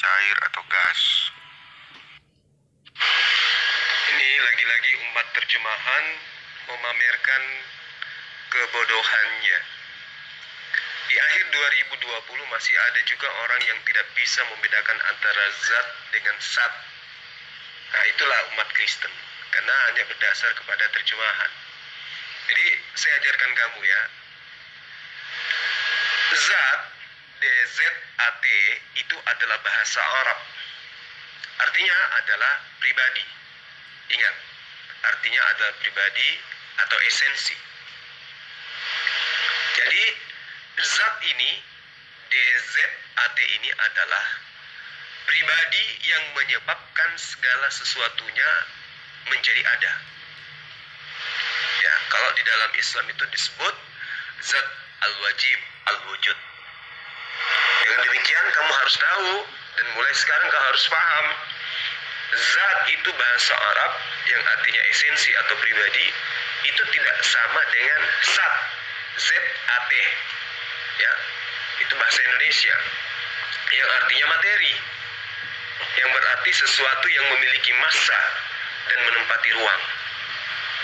cair atau gas. Ini lagi-lagi umat terjemahan memamerkan kebodohannya. Di akhir 2020 masih ada juga orang yang tidak bisa membedakan antara zat dengan sat. Nah, itulah umat Kristen, karena hanya berdasar kepada terjemahan. Jadi saya ajarkan kamu ya, zat, DZAT, itu adalah bahasa Arab. Artinya adalah pribadi. Ingat, artinya adalah pribadi atau esensi. Jadi zat ini, DZAT ini adalah pribadi yang menyebabkan segala sesuatunya menjadi ada. Ya, kalau di dalam Islam itu disebut zat al-wajib al-wujud. Dengan demikian kamu harus tahu dan mulai sekarang kamu harus paham, zat itu bahasa Arab yang artinya esensi atau pribadi, itu tidak sama dengan sat, ZAT. Ya, itu bahasa Indonesia yang artinya materi, yang berarti sesuatu yang memiliki massa dan menempati ruang,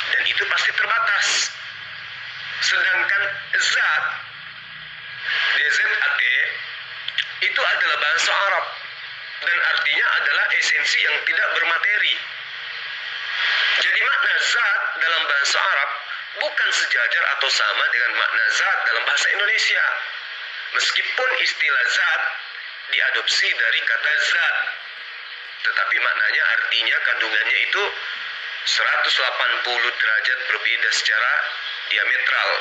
dan itu pasti terbatas. Sedangkan zat, DZAT, itu adalah bahasa Arab dan artinya adalah esensi yang tidak bermateri. Jadi makna zat dalam bahasa Arab bukan sejajar atau sama dengan makna zat dalam bahasa Indonesia. Meskipun istilah zat diadopsi dari kata zat, tetapi maknanya, artinya, kandungannya itu 180 derajat berbeda secara diametral.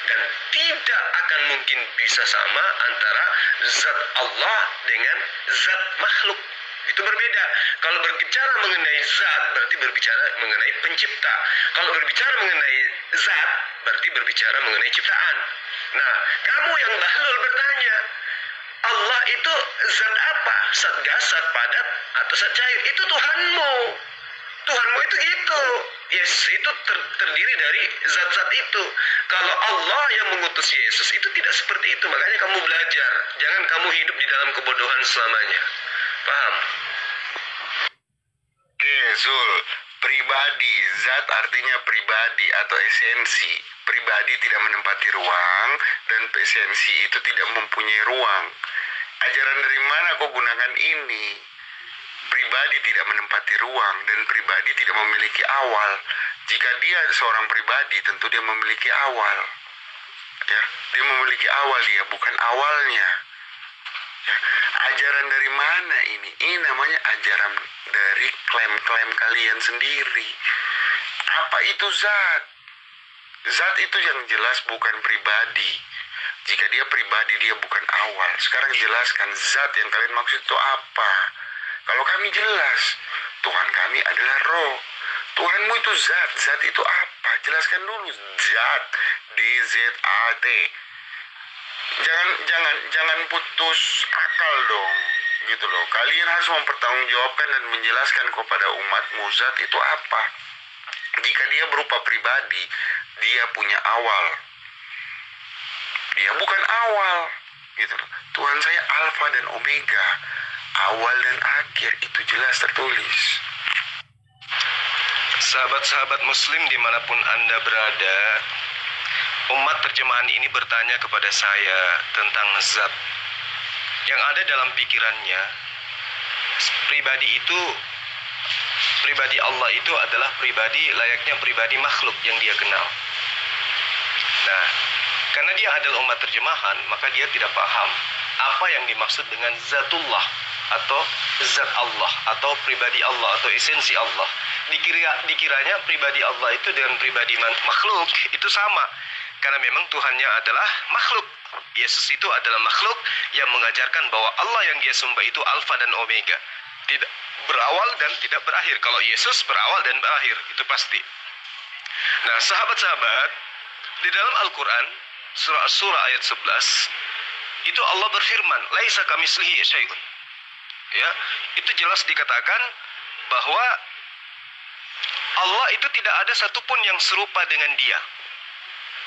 Dan tidak akan mungkin bisa sama antara zat Allah dengan zat makhluk. Itu berbeda. Kalau berbicara mengenai zat, berarti berbicara mengenai pencipta. Kalau berbicara mengenai zat, berarti berbicara mengenai ciptaan. Nah, kamu yang bahlul bertanya, Allah itu zat apa? Zat gas, zat padat, atau zat cair? Itu Tuhanmu. Tuhanmu itu gitu. Yes, itu terdiri dari zat-zat itu. Kalau Allah yang mengutus Yesus itu tidak seperti itu. Makanya kamu belajar. Jangan kamu hidup di dalam kebodohan selamanya. Paham? Zul, pribadi, zat artinya pribadi atau esensi. Pribadi tidak menempati ruang dan esensi itu tidak mempunyai ruang. Ajaran dari mana kau gunakan ini? Pribadi tidak menempati ruang dan pribadi tidak memiliki awal. Jika dia seorang pribadi, tentu dia memiliki awal. Ya, dia memiliki awal, dia bukan awalnya. Ya, ajaran dari mana ini? Ini namanya ajaran dari klaim-klaim kalian sendiri. Apa itu zat? Zat itu yang jelas bukan pribadi. Jika dia pribadi, dia bukan awal. Sekarang jelaskan zat yang kalian maksud itu apa? Kalau kami jelas, Tuhan kami adalah roh. Tuhanmu itu zat. Zat itu apa? Jelaskan dulu. Zat, DZAT. Jangan putus akal dong, gitu loh. Kalian harus mempertanggungjawabkan dan menjelaskan kepada umatmu zat itu apa. Jika dia berupa pribadi, dia punya awal. Dia bukan awal, gitu loh. Tuhan saya Alfa dan Omega, awal dan akhir, itu jelas tertulis. Sahabat-sahabat muslim dimanapun Anda berada, umat terjemahan ini bertanya kepada saya tentang zat. Yang ada dalam pikirannya, pribadi Allah itu adalah pribadi layaknya pribadi makhluk yang dia kenal. Nah, karena dia adalah umat terjemahan, maka dia tidak paham apa yang dimaksud dengan zatullah atau zat Allah atau pribadi Allah atau esensi Allah. Dikiranya pribadi Allah itu dengan pribadi makhluk itu sama, karena memang Tuhannya adalah makhluk. Yesus itu adalah makhluk yang mengajarkan bahwa Allah yang dia sembah itu Alfa dan Omega, tidak berawal dan tidak berakhir. Kalau Yesus berawal dan berakhir, itu pasti. Nah, sahabat-sahabat, di dalam Al-Quran surah ayat 11 itu Allah berfirman, laisa kamitslihi syai'un. Ya, itu jelas dikatakan bahwa Allah itu tidak ada satupun yang serupa dengan dia.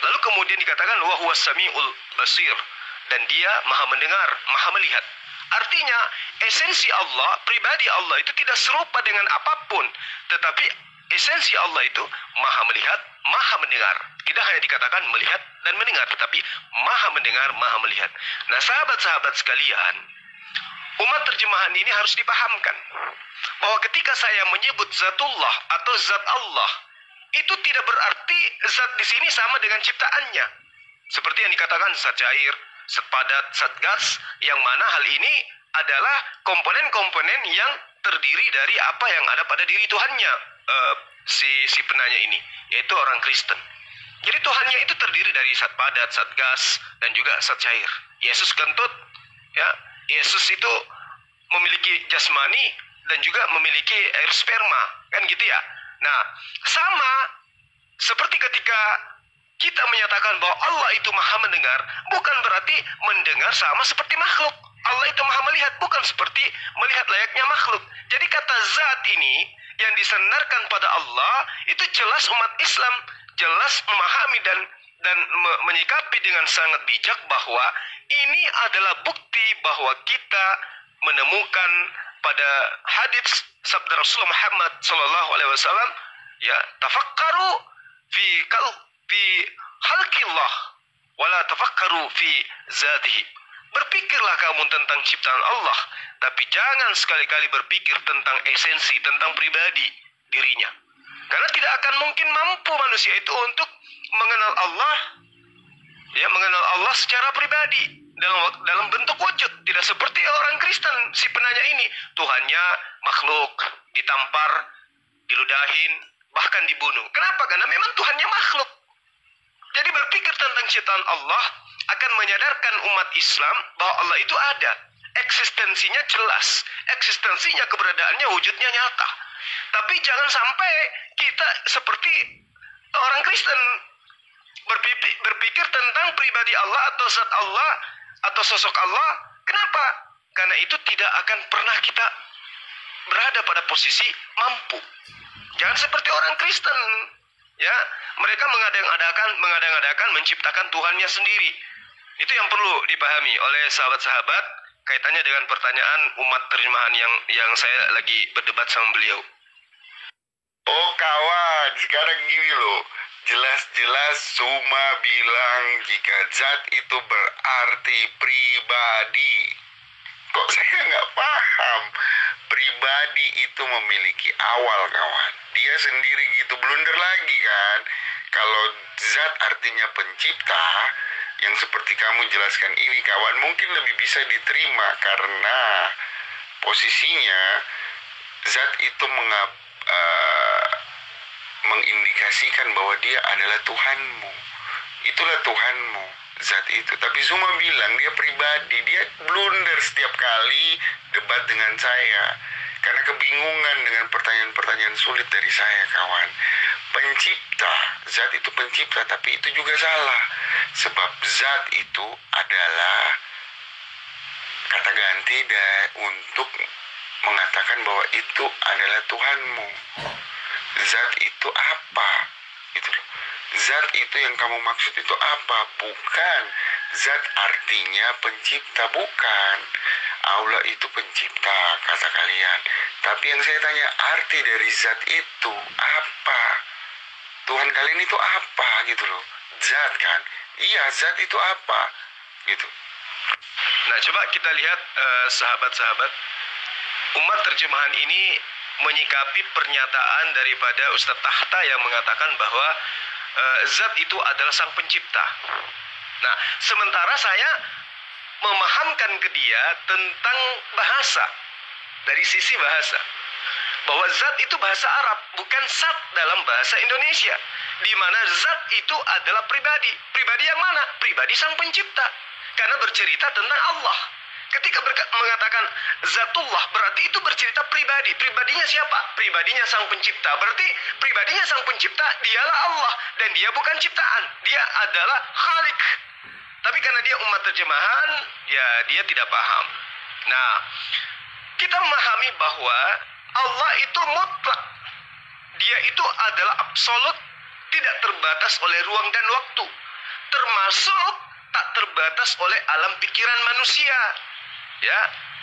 Lalu kemudian dikatakan wa huwas samiul basir, dan dia maha mendengar, maha melihat. Artinya, esensi Allah, pribadi Allah itu tidak serupa dengan apapun. Tetapi esensi Allah itu maha melihat, maha mendengar. Tidak hanya dikatakan melihat dan mendengar, tetapi maha mendengar, maha melihat. Nah, sahabat-sahabat sekalian, umat terjemahan ini harus dipahamkan bahwa ketika saya menyebut zatullah atau zat Allah, itu tidak berarti zat di sini sama dengan ciptaannya. Seperti yang dikatakan zat cair, zat padat, zat gas, yang mana hal ini adalah komponen-komponen yang terdiri dari apa yang ada pada diri Tuhannya, si penanya ini, yaitu orang Kristen. Jadi Tuhannya itu terdiri dari zat padat, zat gas, dan juga zat cair. Yesus kentut, ya, Yesus itu memiliki jasmani dan juga memiliki air sperma, kan gitu ya. Nah, sama seperti ketika kita menyatakan bahwa Allah itu maha mendengar, bukan berarti mendengar sama seperti makhluk. Allah itu maha melihat, bukan seperti melihat layaknya makhluk. Jadi kata zat ini yang disandarkan pada Allah, itu jelas umat Islam jelas memahami dan menyikapi dengan sangat bijak bahwa ini adalah bukti bahwa kita menemukan pada hadits sabda Rasulullah Muhammad sallallahu alaihi wasallam, ya, tafakkaru fi khalqillah wala tafakkaru fi zatihi. Berpikirlah kamu tentang ciptaan Allah, tapi jangan sekali-kali berpikir tentang esensi, tentang pribadi dirinya. Karena tidak akan mungkin mampu manusia itu untuk mengenal Allah, ya, mengenal Allah secara pribadi dalam bentuk wujud. Tidak seperti orang Kristen, si penanya ini, Tuhannya makhluk, ditampar, diludahin, bahkan dibunuh. Kenapa? Karena memang Tuhannya makhluk. Jadi berpikir tentang ciptaan Allah akan menyadarkan umat Islam bahwa Allah itu ada. Eksistensinya jelas. Eksistensinya, keberadaannya, wujudnya nyata. Tapi jangan sampai kita seperti orang Kristen berpikir tentang pribadi Allah atau zat Allah atau sosok Allah. Kenapa? Karena itu tidak akan pernah kita berada pada posisi mampu. Jangan seperti orang Kristen, ya, mereka mengada-ngadakan menciptakan Tuhannya sendiri. Itu yang perlu dipahami oleh sahabat-sahabat kaitannya dengan pertanyaan umat terjemahan yang saya lagi berdebat sama beliau. Oh kawan, sekarang gini loh, jelas-jelas Suma bilang jika zat itu berarti pribadi. Kok saya nggak paham? Pribadi itu memiliki awal, kawan. Dia sendiri gitu, blunder lagi kan. Kalau zat artinya pencipta, yang seperti kamu jelaskan ini, kawan, mungkin lebih bisa diterima karena posisinya zat itu mengindikasikan bahwa dia adalah Tuhanmu. Itulah Tuhanmu, zat itu. Tapi Zuma bilang dia pribadi, dia blunder setiap kali debat dengan saya karena kebingungan dengan pertanyaan-pertanyaan sulit dari saya, kawan. Pencipta, zat itu pencipta, tapi itu juga salah. Sebab zat itu adalah kata ganti untuk mengatakan bahwa itu adalah Tuhanmu. Zat itu apa? Itu loh. Zat itu yang kamu maksud itu apa? Bukan. Zat artinya pencipta, bukan. Allah itu pencipta, kata kalian. Tapi yang saya tanya, arti dari zat itu apa? Tuhan kalian itu apa gitu loh? Zat kan? Iya, zat itu apa? Gitu. Nah, coba kita lihat sahabat-sahabat, umat terjemahan ini menyikapi pernyataan daripada Ustadz Tahta yang mengatakan bahwa zat itu adalah sang pencipta. Nah, sementara saya memahamkan ke dia tentang bahasa, dari sisi bahasa, bahwa zat itu bahasa Arab, bukan zat dalam bahasa Indonesia, di mana zat itu adalah pribadi. Pribadi yang mana? Pribadi sang pencipta, karena bercerita tentang Allah. Ketika mengatakan zatullah, berarti itu bercerita pribadi. Pribadinya siapa? Pribadinya sang pencipta. Berarti pribadinya sang pencipta, dialah Allah. Dan dia bukan ciptaan. Dia adalah khalik. Tapi karena dia umat terjemahan, ya dia tidak paham. Nah, kita memahami bahwa Allah itu mutlak. Dia itu adalah absolut, tidak terbatas oleh ruang dan waktu. Termasuk tak terbatas oleh alam pikiran manusia. Ya,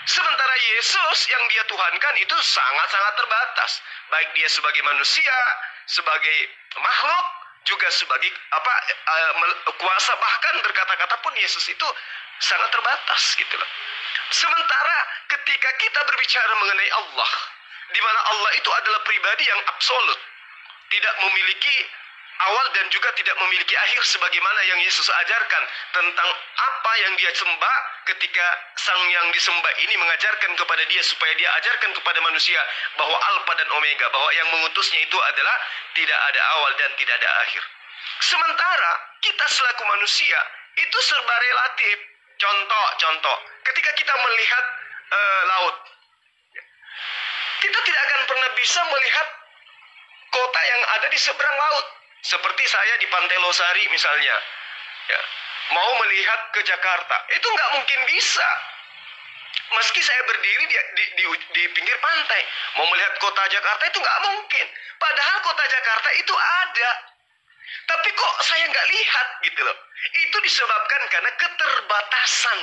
Sementara Yesus yang dia tuhankan itu sangat-sangat terbatas. Baik dia sebagai manusia, sebagai makhluk, juga sebagai kuasa, bahkan berkata-kata pun Yesus itu sangat terbatas gitu loh. Sementara ketika kita berbicara mengenai Allah, di mana Allah itu adalah pribadi yang absolut, tidak memiliki awal dan juga tidak memiliki akhir, sebagaimana yang Yesus ajarkan tentang apa yang dia sembah ketika sang yang disembah ini mengajarkan kepada dia supaya dia ajarkan kepada manusia bahwa Alfa dan Omega, bahwa yang mengutusnya itu adalah tidak ada awal dan tidak ada akhir. Sementara kita selaku manusia itu serba relatif. Contoh, ketika kita melihat laut, kita tidak akan pernah bisa melihat kota yang ada di seberang laut. Seperti saya di Pantai Losari misalnya, ya, mau melihat ke Jakarta, itu nggak mungkin bisa. Meski saya berdiri di pinggir pantai, mau melihat kota Jakarta itu nggak mungkin. Padahal kota Jakarta itu ada. Tapi kok saya nggak lihat gitu loh. Itu disebabkan karena keterbatasan.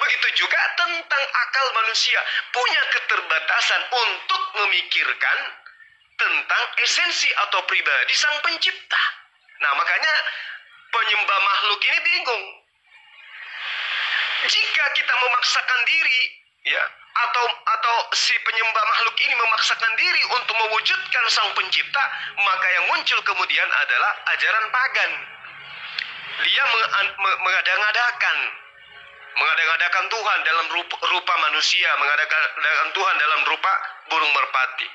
Begitu juga tentang akal manusia, punya keterbatasan untuk memikirkan tentang esensi atau pribadi sang pencipta. Nah, makanya penyembah makhluk ini bingung. Jika kita memaksakan diri, ya, atau si penyembah makhluk ini memaksakan diri untuk mewujudkan sang pencipta, maka yang muncul kemudian adalah ajaran pagan. Dia mengada-ngadakan Tuhan dalam rupa manusia, mengada-ngadakan Tuhan dalam rupa burung merpati.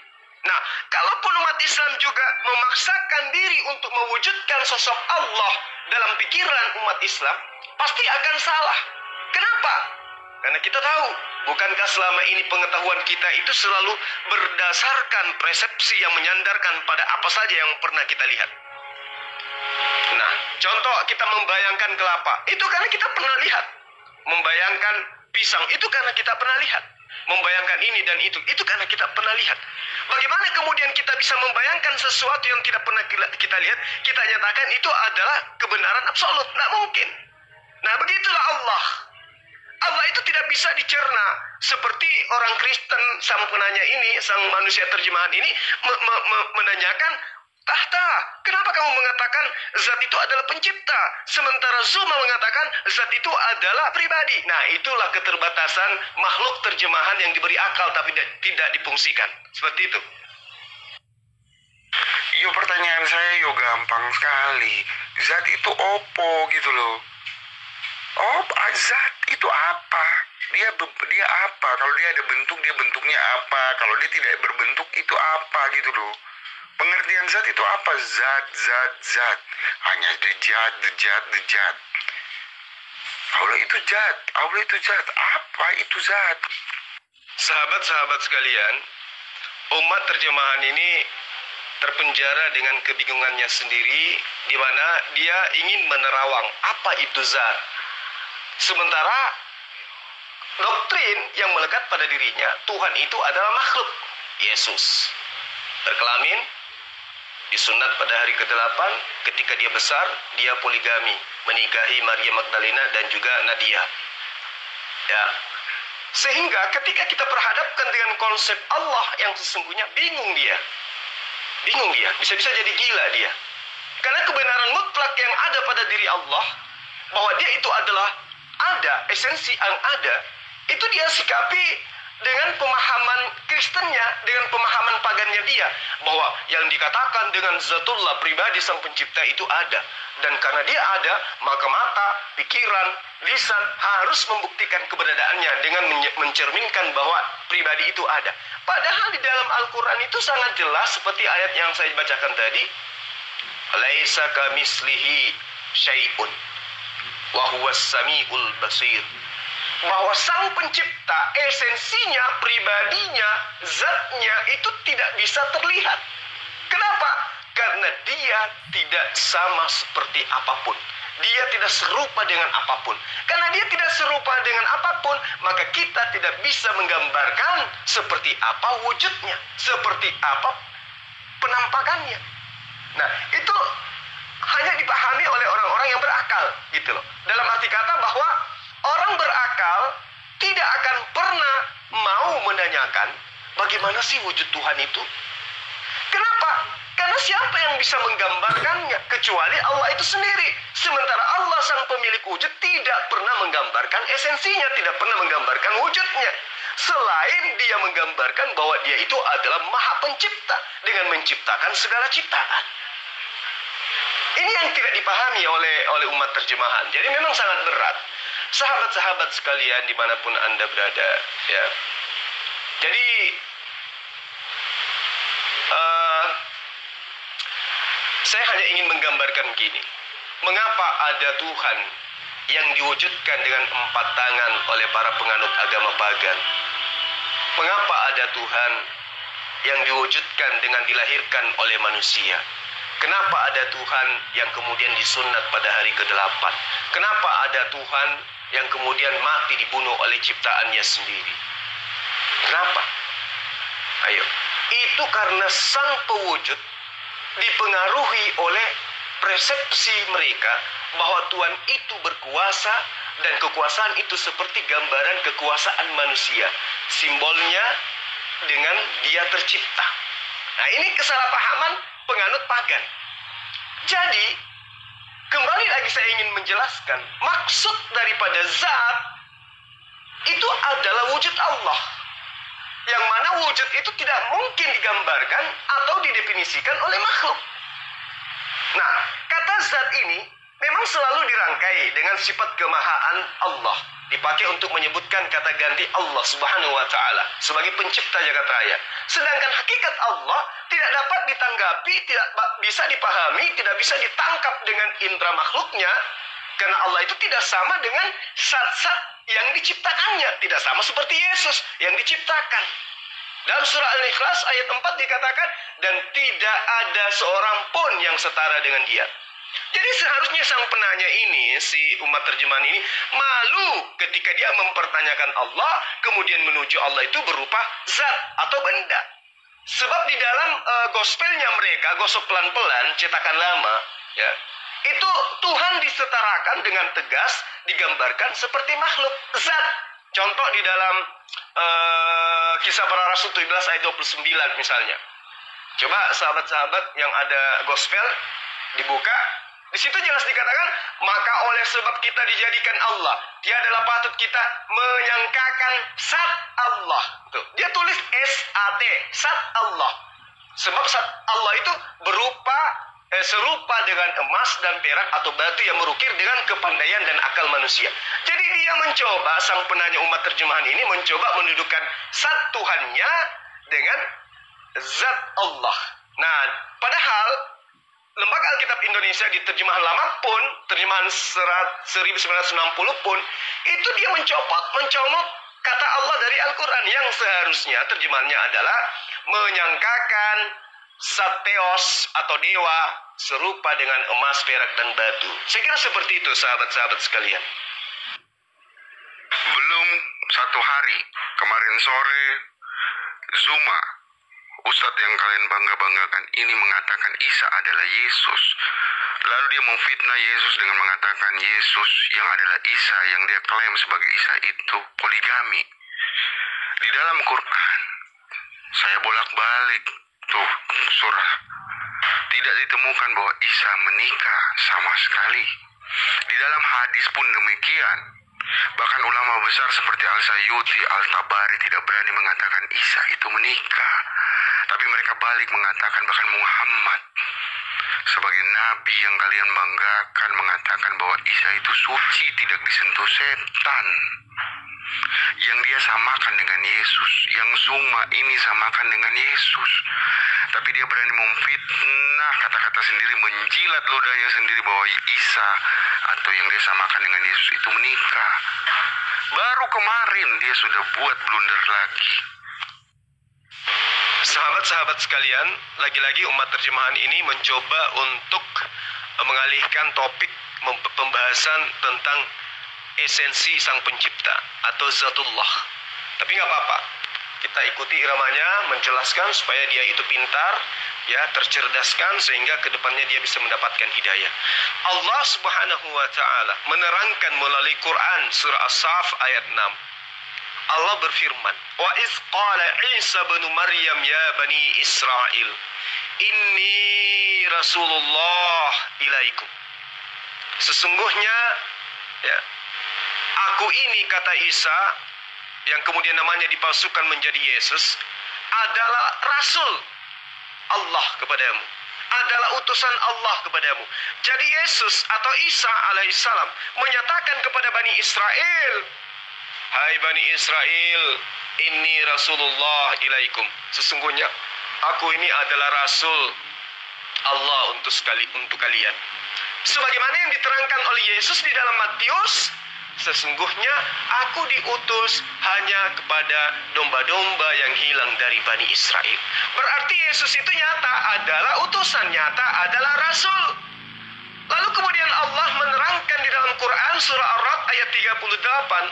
Nah, kalaupun umat Islam juga memaksakan diri untuk mewujudkan sosok Allah dalam pikiran umat Islam, pasti akan salah. Kenapa? Karena kita tahu, bukankah selama ini pengetahuan kita itu selalu berdasarkan persepsi yang menyandarkan pada apa saja yang pernah kita lihat. Nah, contoh kita membayangkan kelapa, itu karena kita pernah lihat. Membayangkan pisang, itu karena kita pernah lihat. Membayangkan ini dan itu karena kita pernah lihat. Bagaimana kemudian kita bisa membayangkan sesuatu yang tidak pernah kita lihat, kita nyatakan itu adalah kebenaran absolut? Tidak mungkin. Nah, begitulah Allah. Allah itu tidak bisa dicerna. Seperti orang Kristen, sang penanya ini, sang manusia terjemahan ini menanyakan, tahta, kenapa kamu mengatakan zat itu adalah pencipta, sementara Zuma mengatakan zat itu adalah pribadi? Nah, itulah keterbatasan makhluk terjemahan yang diberi akal tapi tidak difungsikan. Seperti itu. Yo, pertanyaan saya gampang sekali. Zat itu opo gitu loh. Zat itu apa? Dia apa? Kalau dia ada bentuk, dia bentuknya apa? Kalau dia tidak berbentuk, itu apa gitu loh. Pengertian zat itu apa? Zat. Hanya the zat. Allah itu zat. Apa itu zat? Sahabat-sahabat sekalian, umat terjemahan ini terpenjara dengan kebingungannya sendiri, di mana dia ingin menerawang apa itu zat. Sementara doktrin yang melekat pada dirinya, Tuhan itu adalah makhluk. Yesus berkelamin, disunat pada hari ke-8, ketika dia besar, dia poligami, menikahi Maria Magdalena dan juga Nadia. Ya. Sehingga ketika kita perhadapkan dengan konsep Allah yang sesungguhnya, bingung dia, bisa-bisa jadi gila dia. Karena kebenaran mutlak yang ada pada diri Allah, bahwa dia itu adalah ada, esensi yang ada, itu dia sikapi dengan pemahaman Kristennya, dengan pemahaman pagannya dia, bahwa yang dikatakan dengan zatullah, pribadi sang pencipta itu ada. Dan karena dia ada, maka mata, pikiran, lisan harus membuktikan keberadaannya dengan mencerminkan bahwa pribadi itu ada. Padahal di dalam Al-Quran itu sangat jelas, seperti ayat yang saya bacakan tadi, laisa kamislihi syai'un wa huwas samiul basir. Bahwa sang pencipta, esensinya, pribadinya, zatnya itu tidak bisa terlihat. Kenapa? Karena dia tidak sama seperti apapun. Dia tidak serupa dengan apapun. Karena dia tidak serupa dengan apapun, maka kita tidak bisa menggambarkan seperti apa wujudnya, seperti apa penampakannya. Nah, itu hanya dipahami oleh orang-orang yang berakal, gitu loh. Dalam arti kata bahwa orang berakal tidak akan pernah mau menanyakan bagaimana sih wujud Tuhan itu. Kenapa? Karena siapa yang bisa menggambarkannya kecuali Allah itu sendiri. Sementara Allah sang pemilik wujud tidak pernah menggambarkan esensinya, tidak pernah menggambarkan wujudnya. Selain dia menggambarkan bahwa dia itu adalah maha pencipta dengan menciptakan segala ciptaan. Ini yang tidak dipahami oleh umat terjemahan. Jadi memang sangat berat. Sahabat-sahabat sekalian dimanapun Anda berada, ya. Jadi saya hanya ingin menggambarkan begini. Mengapa ada Tuhan yang diwujudkan dengan 4 tangan oleh para penganut agama pagan? Mengapa ada Tuhan yang diwujudkan dengan dilahirkan oleh manusia? Kenapa ada Tuhan yang kemudian disunat pada hari ke-8? Kenapa ada Tuhan yang kemudian mati dibunuh oleh ciptaannya sendiri? Kenapa? Ayo. Itu karena sang pewujud dipengaruhi oleh persepsi mereka bahwa Tuhan itu berkuasa dan kekuasaan itu seperti gambaran kekuasaan manusia. Simbolnya dengan dia tercipta. Nah, ini kesalahpahaman penganut pagan. Jadi, kembali lagi saya ingin menjelaskan, maksud daripada zat itu adalah wujud Allah. Yang mana wujud itu tidak mungkin digambarkan atau didefinisikan oleh makhluk. Nah, kata zat ini memang selalu dirangkai dengan sifat kemahaan Allah. Dipakai untuk menyebutkan kata ganti Allah Subhanahu wa Ta'ala sebagai pencipta jagat raya. Sedangkan hakikat Allah tidak dapat ditanggapi, tidak bisa dipahami, tidak bisa ditangkap dengan indera makhluknya. Karena Allah itu tidak sama dengan zat-zat yang diciptakannya. Tidak sama seperti Yesus yang diciptakan. Dalam surah Al-Ikhlas ayat 4 dikatakan, dan tidak ada seorang pun yang setara dengan dia. Jadi seharusnya sang penanya ini, si umat terjemahan ini, malu ketika dia mempertanyakan Allah, kemudian menuju Allah itu berupa zat atau benda. Sebab di dalam gospelnya mereka, gosok pelan-pelan, cetakan lama, ya, itu Tuhan disetarakan dengan tegas, digambarkan seperti makhluk, zat. Contoh di dalam Kisah Para Rasul 17 ayat 29 misalnya. Coba sahabat-sahabat yang ada gospel dibuka. Di situ jelas dikatakan, maka oleh sebab kita dijadikan Allah, tiadalah patut kita menyangkakan zat Allah. Tuh, dia tulis S-A-T, zat Allah. Sebab zat Allah itu berupa serupa dengan emas dan perak atau batu yang merukir dengan kepandaian dan akal manusia. Jadi dia mencoba, sang penanya umat terjemahan ini mencoba mendudukan zat Tuhannya dengan zat Allah. Nah, padahal Lembaga Alkitab Indonesia di terjemahan lama pun, terjemahan 1960 pun, itu dia mencomot kata Allah dari Al-Quran yang seharusnya terjemahannya adalah menyangkakan sateos atau dewa serupa dengan emas, perak, dan batu. Saya kira seperti itu sahabat-sahabat sekalian. Belum 1 hari, kemarin sore, Zuma, Ustadz yang kalian bangga-banggakan ini mengatakan Isa adalah Yesus. Lalu dia memfitnah Yesus dengan mengatakan Yesus yang adalah Isa, yang dia klaim sebagai Isa itu poligami. Di dalam Quran, saya bolak-balik tuh surah, tidak ditemukan bahwa Isa menikah sama sekali. Di dalam hadis pun demikian. Bahkan ulama besar seperti Al-Sayyuti, Al-Tabari tidak berani mengatakan Isa itu menikah. Tapi mereka balik mengatakan bahkan Muhammad sebagai nabi yang kalian banggakan mengatakan bahwa Isa itu suci, tidak disentuh setan. Yang dia samakan dengan Yesus, yang Zuma ini samakan dengan Yesus. Tapi dia berani memfitnah kata-kata sendiri, menjilat ludahnya sendiri bahwa Isa atau yang dia samakan dengan Yesus itu menikah. Baru kemarin dia sudah buat blunder lagi. Sahabat-sahabat sekalian, lagi-lagi umat terjemahan ini mencoba untuk mengalihkan topik pembahasan tentang esensi sang pencipta atau zatullah. Tapi nggak apa-apa, kita ikuti iramanya, menjelaskan supaya dia itu pintar, ya, tercerdaskan sehingga kedepannya dia bisa mendapatkan hidayah. Allah Subhanahu wa Ta'ala menerangkan melalui Quran surah As-Saff ayat 6. Allah berfirman, "Wa iz qala Isa bin Maryam ya bani Israel, inni Rasulullah ilaikum." Sesungguhnya ya, aku ini, kata Isa, yang kemudian namanya dipalsukan menjadi Yesus, adalah Rasul Allah kepadamu, adalah utusan Allah kepadamu. Jadi Yesus atau Isa alaihissalam menyatakan kepada Bani Israel, "Hai Bani Israel, inni Rasulullah ilaikum." Sesungguhnya aku ini adalah Rasul Allah untuk kalian. Sebagaimana yang diterangkan oleh Yesus di dalam Matius, sesungguhnya aku diutus hanya kepada domba-domba yang hilang dari Bani Israel. Berarti Yesus itu nyata adalah utusan, nyata adalah Rasul. Lalu kemudian Allah menerangkan di dalam Quran surah Ar-Ra'd ayat 38,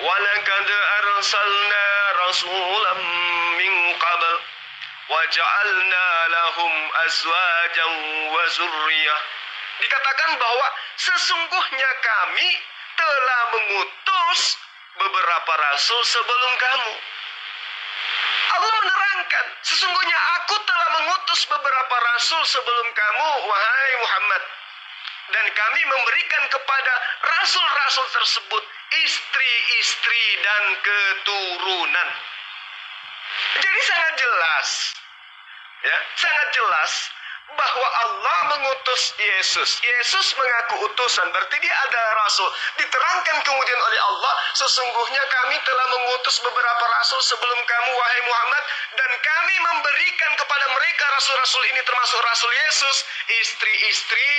"Walaqad arsalna rasulan min qabl wa ja'alna lahum azwajan wa zurriyah." Dikatakan bahwa sesungguhnya kami telah mengutus beberapa rasul sebelum kamu. Allah menerangkan, sesungguhnya aku telah mengutus beberapa rasul sebelum kamu, wahai Muhammad. Dan kami memberikan kepada rasul-rasul tersebut istri-istri dan keturunan. Jadi sangat jelas, ya, sangat jelas bahwa Allah mengutus Yesus. Yesus mengaku utusan, berarti dia adalah rasul. Diterangkan kemudian oleh Allah, sesungguhnya kami telah mengutus beberapa rasul sebelum kamu, wahai Muhammad, dan kami memberikan kepada mereka rasul-rasul ini, termasuk rasul Yesus, istri-istri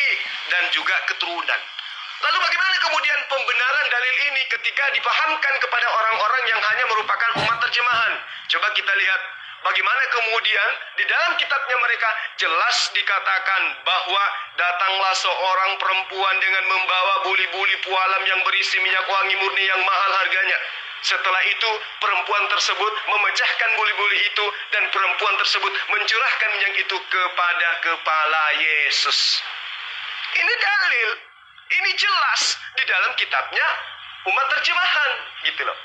dan juga keturunan. Lalu bagaimana kemudian pembenaran dalil ini ketika dipahamkan kepada orang-orang yang hanya merupakan umat terjemahan? Coba kita lihat bagaimana kemudian di dalam kitabnya mereka jelas dikatakan bahwa datanglah seorang perempuan dengan membawa buli-buli pualam yang berisi minyak wangi murni yang mahal harganya. Setelah itu perempuan tersebut memecahkan buli-buli itu dan perempuan tersebut mencurahkan minyak itu kepada kepala Yesus. Ini dalil, ini jelas di dalam kitabnya umat terjemahan, gitu loh.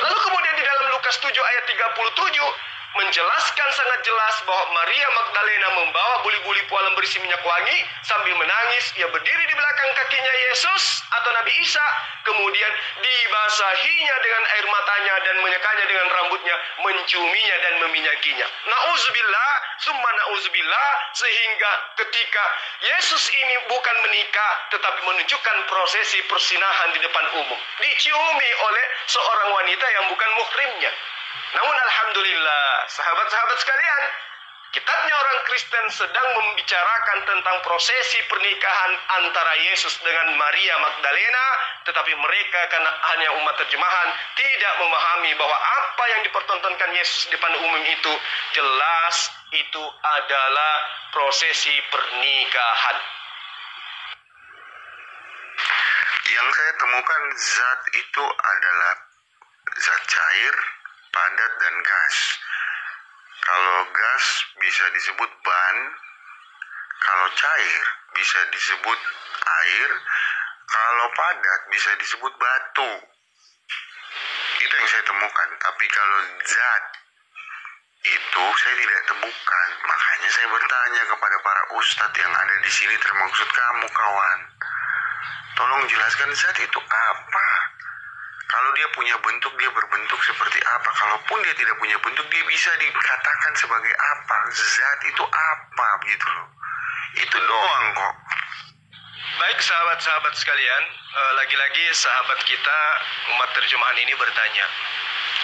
Lalu kemudian di dalam Lukas 7 ayat 37 menjelaskan sangat jelas bahwa Maria Magdalena membawa buli-buli pualam berisi minyak wangi sambil menangis. Ia berdiri di belakang kakinya Yesus atau Nabi Isa, kemudian dibasahinya dengan air matanya dan menyekanya dengan rambutnya, menciuminya dan meminyakinya. Nauzubillah, summa nauzubillah, sehingga ketika Yesus ini bukan menikah tetapi menunjukkan prosesi persinahan di depan umum, diciumi oleh seorang wanita yang bukan muhrimnya. Namun alhamdulillah, sahabat-sahabat sekalian, kitabnya orang Kristen sedang membicarakan tentang prosesi pernikahan antara Yesus dengan Maria Magdalena, tetapi mereka karena hanya umat terjemahan tidak memahami bahwa apa yang dipertontonkan Yesus di depan umum itu jelas itu adalah prosesi pernikahan. Yang saya temukan zat itu adalah zat cair, padat, dan gas. Kalau gas bisa disebut ban, kalau cair bisa disebut air, kalau padat bisa disebut batu. Itu yang saya temukan. Tapi kalau zat itu saya tidak temukan. Makanya saya bertanya kepada para ustadz yang ada di sini, termaksud kamu, kawan. Tolong jelaskan zat itu apa? Kalau dia punya bentuk, dia berbentuk seperti apa? Kalaupun dia tidak punya bentuk, dia bisa dikatakan sebagai apa? Zat itu apa, begitu loh. Itu doang kok. Baik sahabat-sahabat sekalian, lagi-lagi sahabat kita umat terjemahan ini bertanya,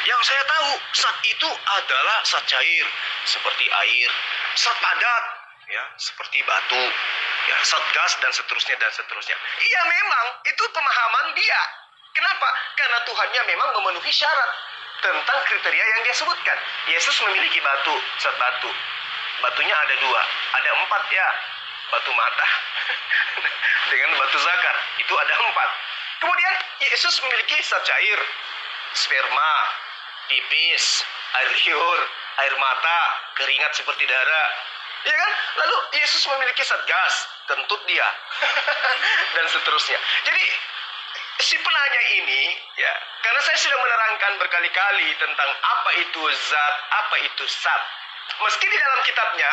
yang saya tahu zat itu adalah zat cair seperti air, zat padat ya seperti batu, ya zat gas dan seterusnya dan seterusnya. Iya, memang itu pemahaman dia. Kenapa? Karena Tuhannya memang memenuhi syarat tentang kriteria yang dia sebutkan. Yesus memiliki batu, zat batu. Batunya ada 2, ada 4 ya. Batu mata dengan batu zakar, itu ada 4. Kemudian Yesus memiliki zat cair, sperma, pipis, air liur, air mata, keringat seperti darah, ya kan? Lalu Yesus memiliki zat gas, kentut dia dan seterusnya. Jadi si penanya ini, ya, karena saya sudah menerangkan berkali-kali tentang apa itu zat, apa itu sat. Meski di dalam kitabnya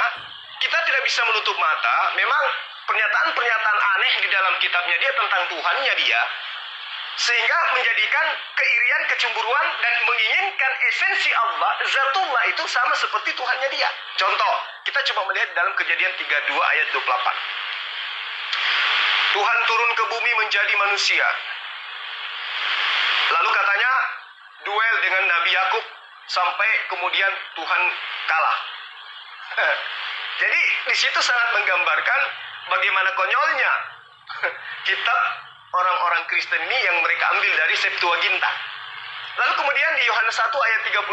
kita tidak bisa menutup mata, memang pernyataan-pernyataan aneh di dalam kitabnya dia tentang Tuhannya dia, sehingga menjadikan keirian, kecemburuan, dan menginginkan esensi Allah, zatullah itu sama seperti Tuhannya dia. Contoh, kita coba melihat dalam Kejadian 32 ayat 28. Tuhan turun ke bumi menjadi manusia. Lalu katanya, duel dengan Nabi Yakub, sampai kemudian Tuhan kalah. Jadi, di situ sangat menggambarkan bagaimana konyolnya kitab orang-orang Kristen ini yang mereka ambil dari Septuaginta. Lalu kemudian di Yohanes 1 ayat 32,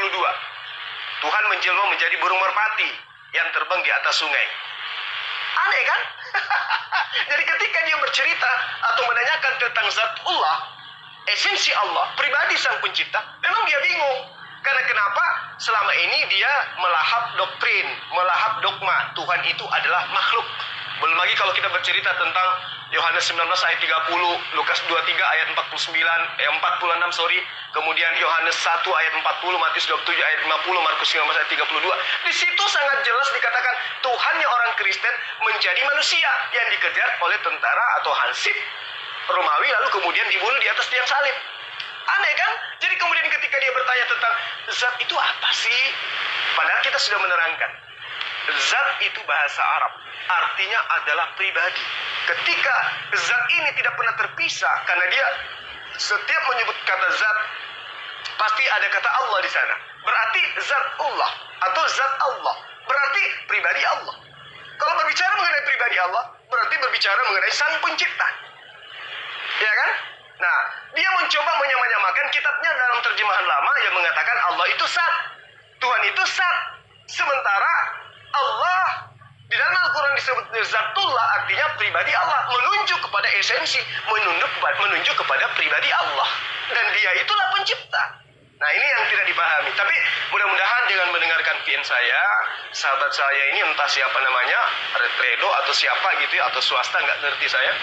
Tuhan menjelma menjadi burung merpati yang terbang di atas sungai. Aneh kan? Jadi ketika dia bercerita atau menanyakan tentang zatullah, esensi Allah, pribadi sang pencipta, memang dia bingung. Karena kenapa? Selama ini dia melahap doktrin, melahap dogma Tuhan itu adalah makhluk. Belum lagi kalau kita bercerita tentang Yohanes 19 ayat 30, Lukas 23 ayat 46, kemudian Yohanes 1 ayat 40, Matius 27 ayat 50, Markus 15 ayat 32. Di situ sangat jelas dikatakan Tuhannya orang Kristen menjadi manusia yang dikejar oleh tentara atau hansip Romawi, lalu kemudian dibunuh di atas tiang salib. Aneh kan? Jadi kemudian ketika dia bertanya tentang zat itu apa sih? Padahal kita sudah menerangkan. Zat itu bahasa Arab, artinya adalah pribadi. Ketika zat ini tidak pernah terpisah, karena dia setiap menyebut kata zat, pasti ada kata Allah di sana. Berarti zat Allah atau zat Allah, berarti pribadi Allah. Kalau berbicara mengenai pribadi Allah, berarti berbicara mengenai sang pencipta. Ya kan? Nah, dia mencoba menyamakan kitabnya dalam terjemahan lama yang mengatakan Allah itu zat, Tuhan itu zat. Sementara Allah di dalam Al-Quran disebut zatullah, artinya pribadi Allah, menunjuk kepada esensi, menunjuk kepada pribadi Allah. Dan dia itulah pencipta. Nah, ini yang tidak dipahami. Tapi mudah-mudahan dengan mendengarkan pian saya, sahabat saya ini entah siapa namanya, Retredo atau siapa gitu ya, atau swasta, nggak ngerti saya.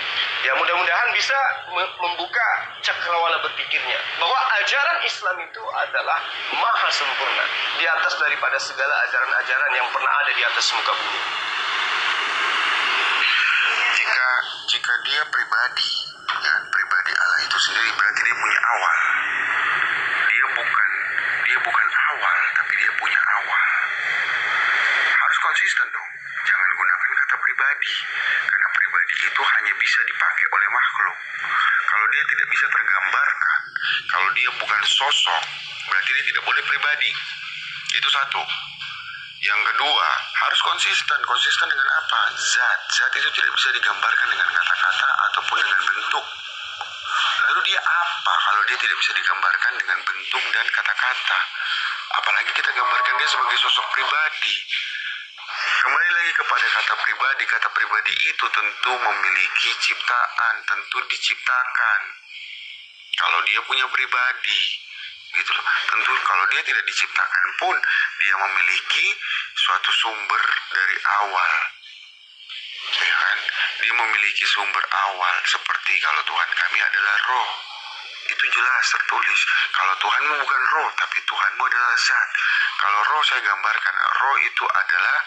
Ya mudah-mudahan bisa membuka cakrawala berpikirnya. Bahwa ajaran Islam itu adalah maha sempurna. Di atas daripada segala ajaran-ajaran yang pernah ada di atas muka bumi. Jika dia pribadi, ya, pribadi Allah itu sendiri, berarti dia punya awal. Dia bukan awal, tapi dia punya awal. Harus konsisten dong. Jangan gunakan kata pribadi, karena pribadi itu hanya bisa dipakai oleh makhluk. Kalau dia tidak bisa tergambarkan, kalau dia bukan sosok, berarti dia tidak boleh pribadi. Itu satu. Yang kedua, harus konsisten. Konsisten dengan apa? Zat. Zat itu tidak bisa digambarkan dengan kata-kata ataupun dengan bentuk. Lalu dia apa kalau dia tidak bisa digambarkan dengan bentuk dan kata-kata? Apalagi kita gambarkan dia sebagai sosok pribadi. Kembali lagi kepada kata pribadi. Kata pribadi itu tentu memiliki ciptaan, tentu diciptakan. Kalau dia punya pribadi, gitu loh. Tentu kalau dia tidak diciptakan pun, dia memiliki suatu sumber dari awal. Ya kan? Dia memiliki sumber awal. Seperti kalau Tuhan kami adalah roh, itu jelas tertulis. Kalau Tuhanmu bukan roh, tapi Tuhanmu adalah zat. Kalau roh saya gambarkan, roh itu adalah,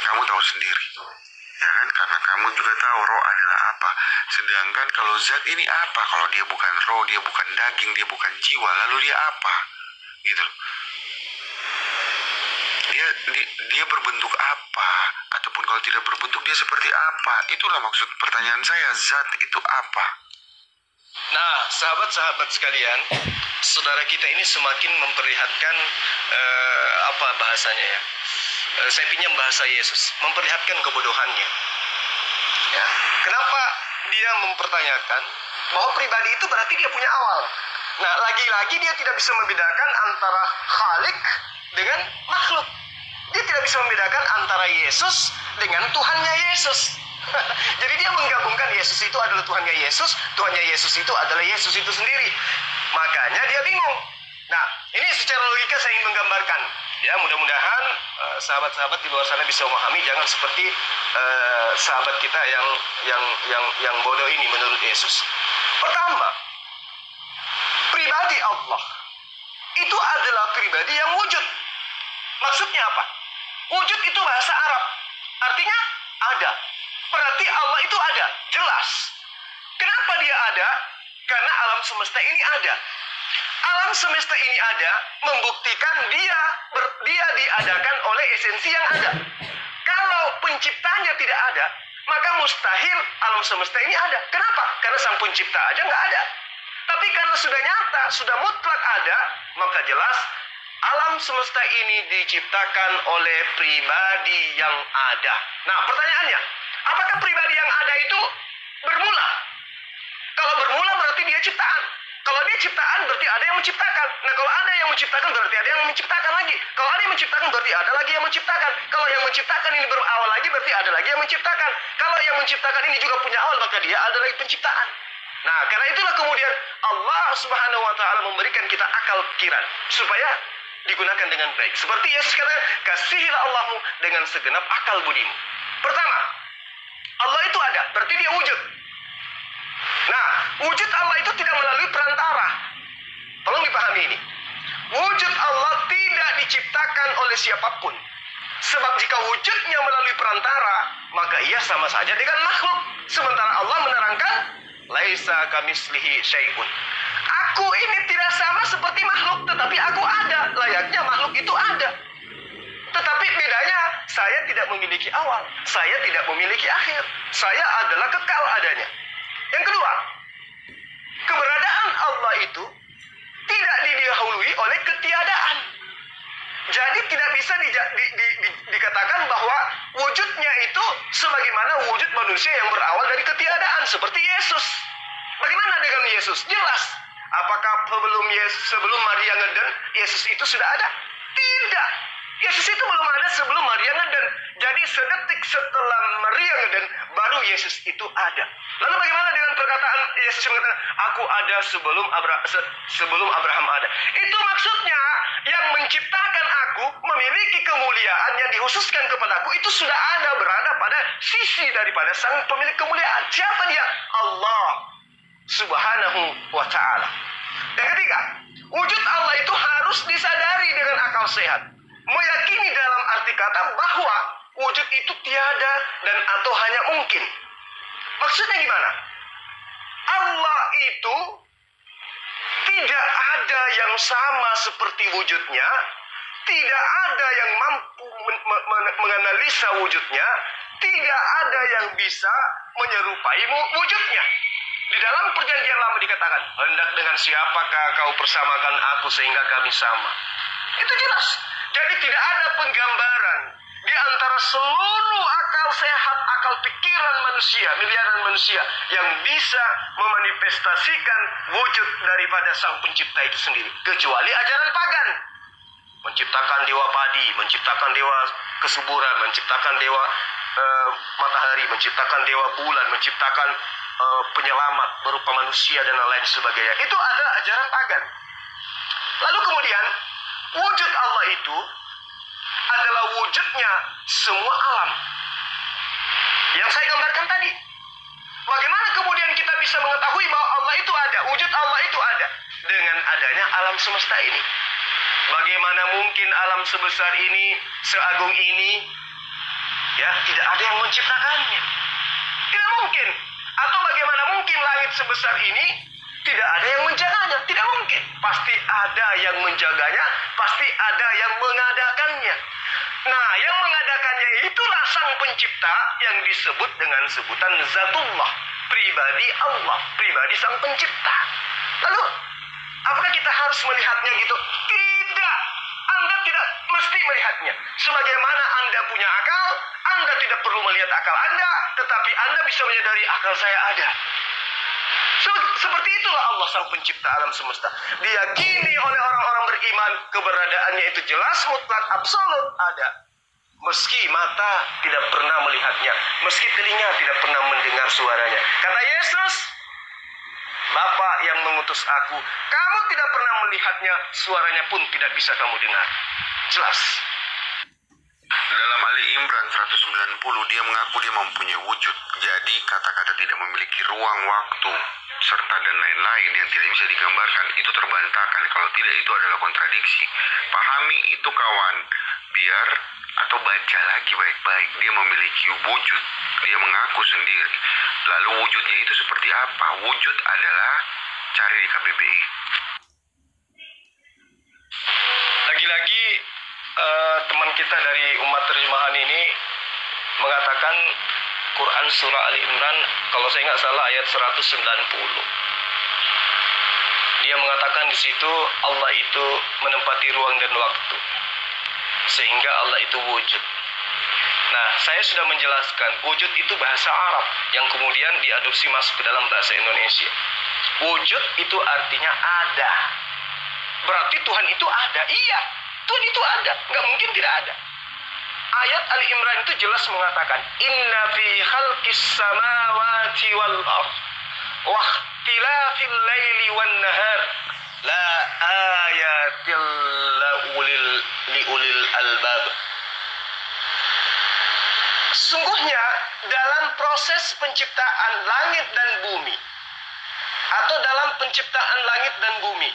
kamu tahu sendiri, ya kan? Karena kamu juga tahu roh adalah apa. Sedangkan kalau zat ini apa? Kalau dia bukan roh, dia bukan daging, dia bukan jiwa, lalu dia apa? Gitu loh. Dia berbentuk apa? Ataupun kalau tidak berbentuk, dia seperti apa? Itulah maksud pertanyaan saya, zat itu apa? Nah, sahabat-sahabat sekalian, saudara kita ini semakin memperlihatkan apa bahasanya ya? Saya pinjam bahasa Yesus, memperlihatkan kebodohannya. Ya, kenapa dia mempertanyakan bahwa pribadi itu berarti dia punya awal? Nah, lagi-lagi dia tidak bisa membedakan antara Khalik dengan makhluk. Dia tidak bisa membedakan antara Yesus dengan Tuhannya Yesus. Jadi dia menggabungkan Yesus itu adalah Tuhannya Yesus itu adalah Yesus itu sendiri. Makanya dia bingung. Nah, ini secara logika saya ingin menggambarkan. Ya, mudah-mudahan sahabat-sahabat di luar sana bisa memahami, jangan seperti sahabat kita yang bodoh ini menurut Yesus. Pertama, pribadi Allah itu adalah pribadi yang wujud. Maksudnya apa? Wujud itu bahasa Arab. Artinya ada. Berarti Allah itu ada, jelas. Kenapa dia ada? Karena alam semesta ini ada. Alam semesta ini ada membuktikan dia diadakan oleh esensi yang ada. Kalau penciptanya tidak ada, maka mustahil alam semesta ini ada. Kenapa? Karena sang pencipta aja nggak ada. Tapi karena sudah nyata, sudah mutlak ada, maka jelas alam semesta ini diciptakan oleh pribadi yang ada. Nah, pertanyaannya, apakah pribadi yang ada itu bermula? Kalau bermula berarti dia ciptaan. Kalau dia ciptaan berarti ada yang menciptakan. Nah, kalau ada yang menciptakan berarti ada yang menciptakan lagi. Kalau ada yang menciptakan berarti ada lagi yang menciptakan. Kalau yang menciptakan ini berawal lagi berarti ada lagi yang menciptakan. Kalau yang menciptakan ini juga punya awal, maka dia ada lagi penciptaan. Nah, karena itulah kemudian Allah Subhanahu wa taala memberikan kita akal pikiran supaya digunakan dengan baik. Seperti Yesus katakan, "Kasihilah Allahmu dengan segenap akal budimu." Pertama, Allah itu ada, berarti dia wujud. Nah, wujud Allah itu tidak melalui perantara. Tolong dipahami ini. Wujud Allah tidak diciptakan oleh siapapun. Sebab jika wujudnya melalui perantara, maka ia sama saja dengan makhluk. Sementara Allah menerangkan, "Laisa kamitslihi syai'un." Aku ini tidak sama seperti makhluk, tetapi aku ada. Layaknya makhluk itu ada. Tetapi bedanya, saya tidak memiliki awal. Saya tidak memiliki akhir. Saya adalah kekal adanya. Yang kedua, keberadaan Allah itu tidak didahului oleh ketiadaan. Jadi tidak bisa dikatakan bahwa wujudnya itu sebagaimana wujud manusia yang berawal dari ketiadaan, seperti Yesus. Bagaimana dengan Yesus? Jelas. Apakah sebelum Maria ngeden, Yesus itu sudah ada? Tidak. Yesus itu belum ada sebelum Maria ngeden. Jadi sedetik setelah Maria ngeden, baru Yesus itu ada. Lalu bagaimana dengan perkataan Yesus yang mengatakan, "Aku ada sebelum Abraham ada"? Itu maksudnya yang menciptakan aku, memiliki kemuliaan yang dikhususkan kepadaku, itu sudah ada, berada pada sisi daripada sang pemilik kemuliaan. Siapa dia? Allah Subhanahu wa ta'ala. Yang ketiga, wujud Allah itu harus disadari dengan akal sehat. Meyakini dalam arti kata bahwa wujud itu tiada dan atau hanya mungkin. Maksudnya gimana? Allah itu tidak ada yang sama seperti wujudnya, tidak ada yang mampu menganalisa wujudnya, tidak ada yang bisa menyerupai wujudnya. Di dalam perjanjian lama dikatakan, "Hendak dengan siapakah kau persamakan aku sehingga kami sama?" Itu jelas. Jadi tidak ada penggambaran di antara seluruh akal sehat, akal pikiran manusia, miliaran manusia yang bisa memanifestasikan wujud daripada sang pencipta itu sendiri. Kecuali ajaran pagan. Menciptakan dewa padi, menciptakan dewa kesuburan, menciptakan dewa matahari, menciptakan dewa bulan, menciptakan penyelamat berupa manusia dan lain sebagainya. Itu ada ajaran pagan. Lalu kemudian wujud Allah itu adalah wujudnya semua alam yang saya gambarkan tadi. Bagaimana kemudian kita bisa mengetahui bahwa Allah itu ada, wujud Allah itu ada? Dengan adanya alam semesta ini. Bagaimana mungkin alam sebesar ini, seagung ini, ya, tidak ada yang menciptakannya? Tidak mungkin. Atau bagaimana mungkin langit sebesar ini tidak ada yang menjaganya? Tidak mungkin. Pasti ada yang menjaganya, pasti ada yang mengadakannya. Nah, yang mengadakannya itulah sang pencipta yang disebut dengan sebutan Zatullah, pribadi Allah, pribadi sang pencipta. Lalu, apakah kita harus melihatnya gitu? Tidak. Anda tidak mesti melihatnya. Sebagaimana Anda punya akal, Anda tidak perlu melihat akal Anda, tetapi Anda bisa menyadari akal saya ada. Seperti itulah Allah sang pencipta alam semesta. Diyakini oleh orang-orang beriman, keberadaannya itu jelas, mutlak, absolut ada. Meski mata tidak pernah melihatnya, meski telinga tidak pernah mendengar suaranya. Kata Yesus, Bapa Allah yang mengutus aku. Kamu tidak pernah melihatnya, suaranya pun tidak bisa kamu dengar. Jelas. Dalam Ali Imran 190, dia mengaku dia mempunyai wujud. Jadi kata-kata tidak memiliki ruang, waktu, serta dan lain-lain yang tidak bisa digambarkan itu terbantahkan. Kalau tidak, itu adalah kontradiksi. Pahami itu kawan, biar atau baca lagi baik-baik. Dia memiliki wujud, dia mengaku sendiri. Lalu wujudnya itu seperti apa? Wujud adalah cari di KBBI. Lagi-lagi teman kita dari umat terjemahan ini mengatakan Quran surah Ali Imran, kalau saya nggak salah ayat 190. Dia mengatakan di situ Allah itu menempati ruang dan waktu, sehingga Allah itu wujud. Nah, saya sudah menjelaskan wujud itu bahasa Arab yang kemudian diadopsi masuk ke dalam bahasa Indonesia. Wujud itu artinya ada. Berarti Tuhan itu ada. Iya, Tuhan itu ada. Nggak mungkin tidak ada. Ayat Ali Imran itu jelas mengatakan inna fi khalqis samawati wal ardh wa ikhtilafil laili wan nahar la ayatil liulil albab. Sungguhnya dalam proses penciptaan langit dan bumi, atau dalam penciptaan langit dan bumi,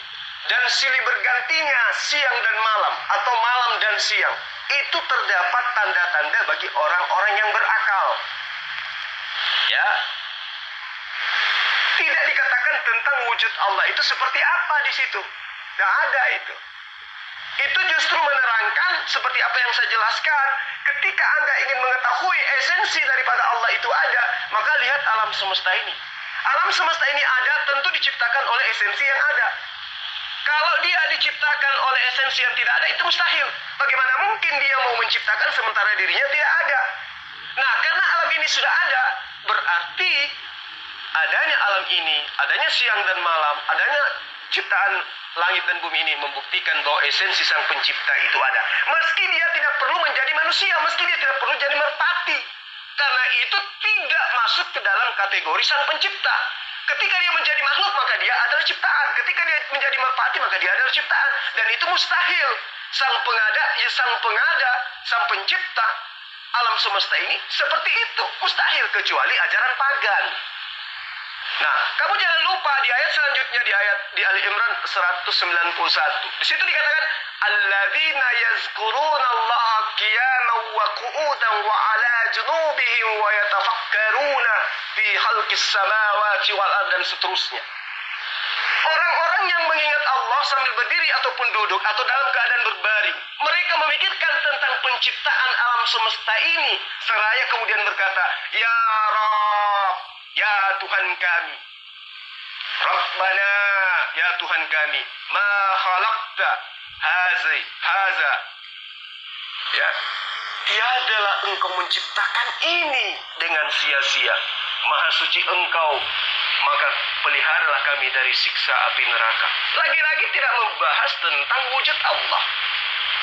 dan silih bergantinya siang dan malam atau malam dan siang, itu terdapat tanda-tanda bagi orang-orang yang berakal. Ya, tidak dikatakan tentang wujud Allah itu seperti apa di situ. Tidak ada itu. Itu justru menerangkan seperti apa yang saya jelaskan. Ketika Anda ingin mengetahui esensi daripada Allah itu ada, maka lihat alam semesta ini. Alam semesta ini ada tentu diciptakan oleh esensi yang ada. Kalau dia diciptakan oleh esensi yang tidak ada, itu mustahil. Bagaimana mungkin dia mau menciptakan sementara dirinya tidak ada? Nah, karena alam ini sudah ada, berarti adanya alam ini, adanya siang dan malam, adanya ciptaan langit dan bumi ini membuktikan bahwa esensi sang pencipta itu ada. Meski dia tidak perlu menjadi manusia, meski dia tidak perlu jadi merpati. Karena itu tidak masuk ke dalam kategori sang pencipta. Ketika dia menjadi makhluk, maka dia adalah ciptaan. Ketika dia menjadi merpati, maka dia adalah ciptaan. Dan itu mustahil. Sang pengada, sang pencipta alam semesta ini seperti itu. Mustahil, kecuali ajaran pagan. Nah, kamu jangan lupa di ayat selanjutnya, di Ali Imran 191. Di situ dikatakan alladzina yazkuruna Allah qiyaman wa qu'udan wa 'ala junubihim wa yatafakkaruna fi khalqis samawati wal ardh, dan seterusnya. Orang-orang yang mengingat Allah sambil berdiri ataupun duduk atau dalam keadaan berbaring, mereka memikirkan tentang penciptaan alam semesta ini, seraya kemudian berkata, ya Rabb, ya Tuhan kami, Rabbana, ya Tuhan kami, ma khalaqta haza, ya, tiadalah engkau menciptakan ini dengan sia-sia. Maha suci engkau, maka peliharalah kami dari siksa api neraka. Lagi-lagi tidak membahas tentang wujud Allah.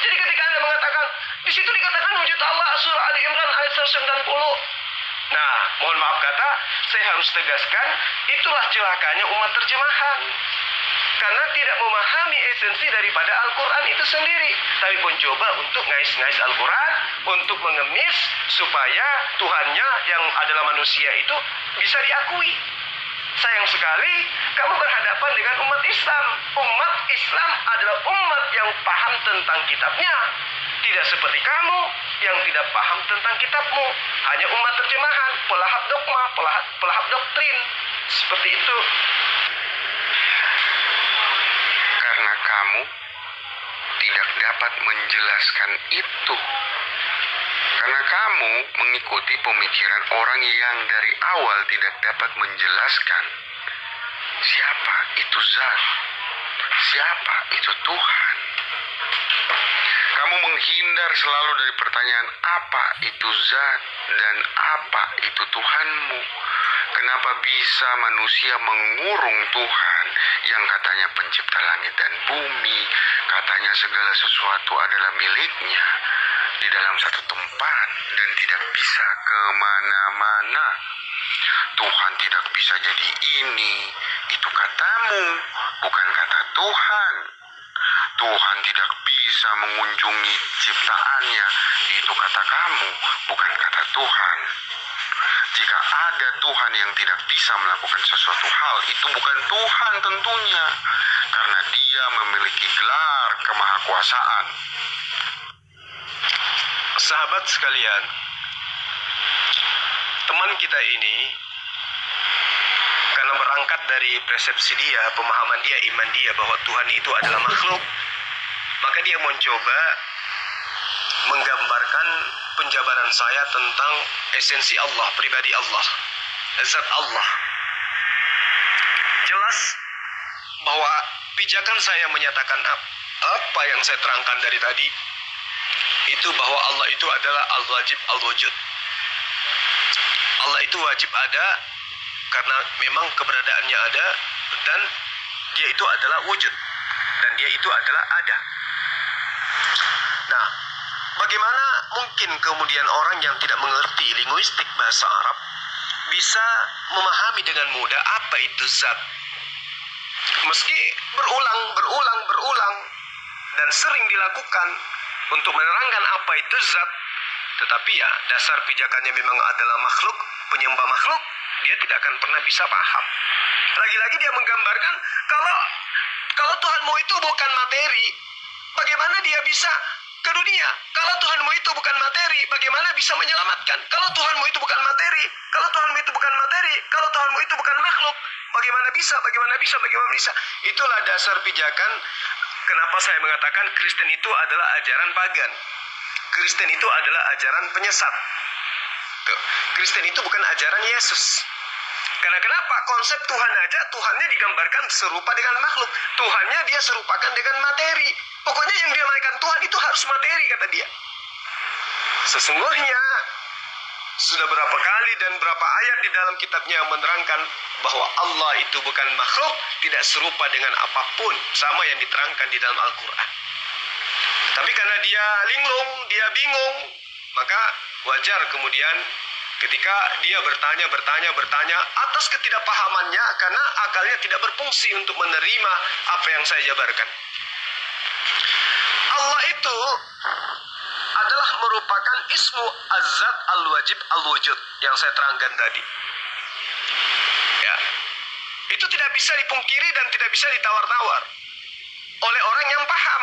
Jadi ketika Anda mengatakan, di situ dikatakan wujud Allah, surah Ali Imran ayat 190. Nah, mohon maaf kata, saya harus tegaskan, itulah celakanya umat terjemahan. Karena tidak memahami esensi daripada Al-Quran itu sendiri. Tapi pun coba untuk ngais-ngais Al-Quran, untuk mengemis supaya Tuhannya yang adalah manusia itu bisa diakui. Sayang sekali, kamu berhadapan dengan umat Islam. Umat Islam adalah umat yang paham tentang kitabnya. Tidak seperti kamu yang tidak paham tentang kitabmu. Hanya umat terjemahan, pelahap dogma, pelahap doktrin. Seperti itu. Karena kamu tidak dapat menjelaskan itu. Karena kamu mengikuti pemikiran orang yang dari awal tidak dapat menjelaskan siapa itu Zat, siapa itu Tuhan. Kamu menghindar selalu dari pertanyaan apa itu Zat dan apa itu Tuhanmu. Kenapa bisa manusia mengurung Tuhan yang katanya pencipta langit dan bumi, katanya segala sesuatu adalah miliknya, di dalam satu tempat dan tidak bisa kemana-mana. Tuhan tidak bisa jadi ini, Itu katamu, bukan kata Tuhan. Tuhan tidak bisa mengunjungi ciptaannya. Itu kata kamu, bukan kata Tuhan. Jika ada Tuhan yang tidak bisa melakukan sesuatu hal, itu bukan Tuhan tentunya, karena Dia memiliki gelar kemahakuasaan. Sahabat sekalian, teman kita ini karena berangkat dari persepsi dia, pemahaman dia, iman dia bahwa Tuhan itu adalah makhluk, maka dia mencoba menggambarkan penjabaran saya tentang esensi Allah, pribadi Allah, zat Allah. Jelas bahwa pijakan saya menyatakan apa yang saya terangkan dari tadi, itu bahwa Allah itu adalah al-wajib al-wujud. Allah itu wajib ada karena memang keberadaannya ada, dan dia itu adalah wujud, dan dia itu adalah ada. Nah, bagaimana mungkin kemudian orang yang tidak mengerti linguistik bahasa Arab bisa memahami dengan mudah apa itu zat? Meski berulang dan sering dilakukan untuk menerangkan apa itu zat, tetapi ya dasar pijakannya memang adalah makhluk, penyembah makhluk, dia tidak akan pernah bisa paham. Lagi-lagi dia menggambarkan kalau Tuhanmu itu bukan materi, bagaimana dia bisa ke dunia? Kalau Tuhanmu itu bukan materi, bagaimana bisa menyelamatkan? Kalau Tuhanmu itu bukan materi, kalau Tuhanmu itu bukan materi, kalau Tuhanmu itu bukan makhluk, bagaimana bisa? Itulah dasar pijakan. Kenapa saya mengatakan Kristen itu adalah ajaran pagan. Kristen itu adalah ajaran penyesat. Tuh. Kristen itu bukan ajaran Yesus. Karena kenapa? Konsep Tuhan aja, Tuhannya digambarkan serupa dengan makhluk. Tuhannya dia serupakan dengan materi. Pokoknya yang dia naikkan Tuhan itu harus materi, kata dia. Sesungguhnya sudah berapa kali dan berapa ayat di dalam kitabnya yang menerangkan bahwa Allah itu bukan makhluk, tidak serupa dengan apapun, sama yang diterangkan di dalam Al-Quran. Tapi karena dia linglung, dia bingung, maka wajar kemudian ketika dia bertanya atas ketidakpahamannya, karena akalnya tidak berfungsi untuk menerima apa yang saya jabarkan. Allah itu adalah merupakan ismu az-zat al-wajib al-wujud yang saya terangkan tadi. Ya, itu tidak bisa dipungkiri dan tidak bisa ditawar-tawar oleh orang yang paham.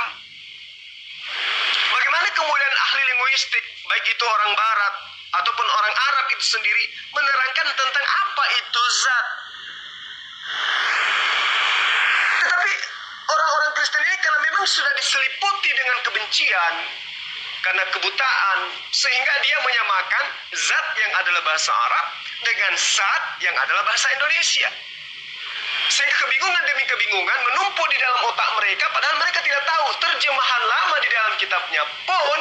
Bagaimana kemudian ahli linguistik, baik itu orang Barat ataupun orang Arab itu sendiri, menerangkan tentang apa itu zat? Tetapi orang-orang Kristen ini karena memang sudah diseliputi dengan kebencian, karena kebutaan, sehingga dia menyamakan zat yang adalah bahasa Arab dengan zat yang adalah bahasa Indonesia. Sehingga kebingungan demi kebingungan menumpuk di dalam otak mereka, padahal mereka tidak tahu terjemahan lama di dalam kitabnya pun,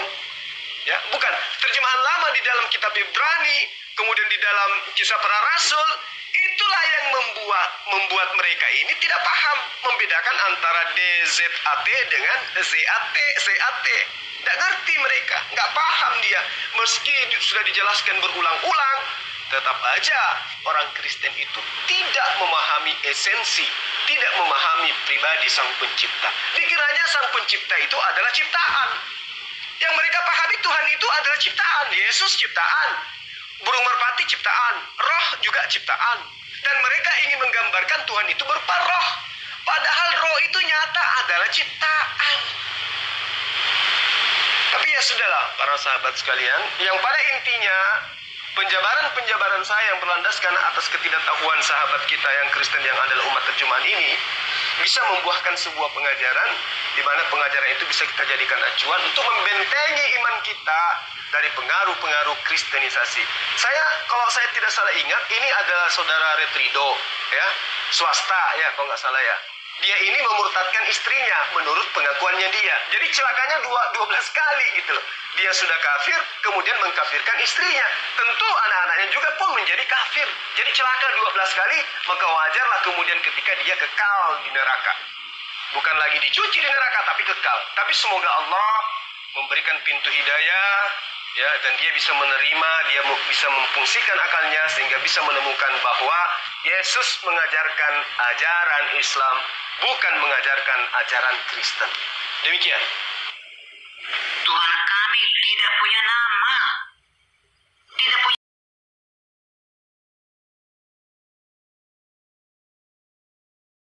ya, bukan terjemahan lama di dalam kitab Ibrani, kemudian di dalam Kisah Para Rasul, itulah yang membuat mereka ini tidak paham membedakan antara DZAT dengan ZAT. Tidak ngerti mereka, nggak paham dia. Meski sudah dijelaskan berulang-ulang, tetap aja orang Kristen itu tidak memahami esensi, tidak memahami pribadi Sang Pencipta. Dikiranya Sang Pencipta itu adalah ciptaan. Yang mereka pahami Tuhan itu adalah ciptaan. Yesus ciptaan, burung merpati ciptaan, roh juga ciptaan. Dan mereka ingin menggambarkan Tuhan itu berupa roh. Padahal roh itu nyata adalah ciptaan. Tapi ya sudahlah para sahabat sekalian, yang pada intinya penjabaran saya yang berlandaskan atas ketidaktahuan sahabat kita yang Kristen yang adalah umat terjemahan ini bisa membuahkan sebuah pengajaran di mana pengajaran itu bisa kita jadikan acuan untuk membentengi iman kita dari pengaruh-pengaruh kristenisasi. Kalau saya tidak salah ingat, ini adalah saudara Retrido, ya, swasta ya kalau nggak salah ya. Dia ini memurtadkan istrinya menurut pengakuannya dia. Jadi celakanya 12 kali gitu loh. Dia sudah kafir, kemudian mengkafirkan istrinya. Tentu anak-anaknya juga pun menjadi kafir. Jadi celaka 12 kali, maka wajarlah kemudian ketika dia kekal di neraka. Bukan lagi dicuci di neraka, tapi kekal. Tapi semoga Allah memberikan pintu hidayah ya, dan dia bisa menerima, dia bisa memfungsikan akalnya sehingga bisa menemukan bahwa Yesus mengajarkan ajaran Islam, bukan mengajarkan ajaran Kristen. Demikian.